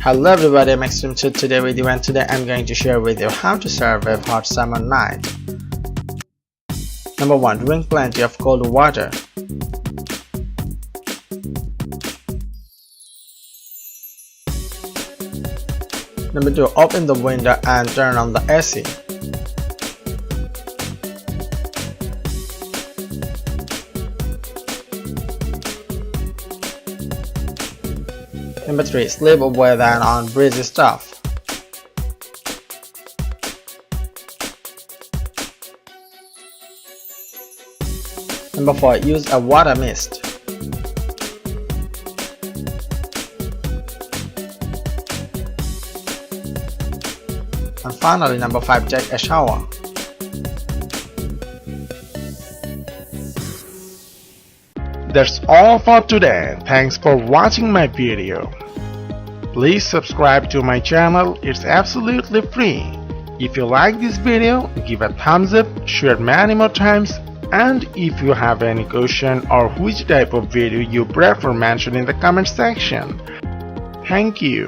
Hello everybody, I'm Extreme today with you, and today I'm going to share with you how to survive hot summer night. Number 1. Drink plenty of cold water. Number 2. Open the window and turn on the AC. Number 3. Sleep with an on BREEZY stuff. Number 4. Use a water mist. And finally, number 5. Take a shower. That's all for today. Thanks for watching my video. Please subscribe to my channel, it's absolutely free. If you like this video, give a thumbs up, share many more times, and if you have any question or which type of video you prefer, mention in the comment section. Thank you.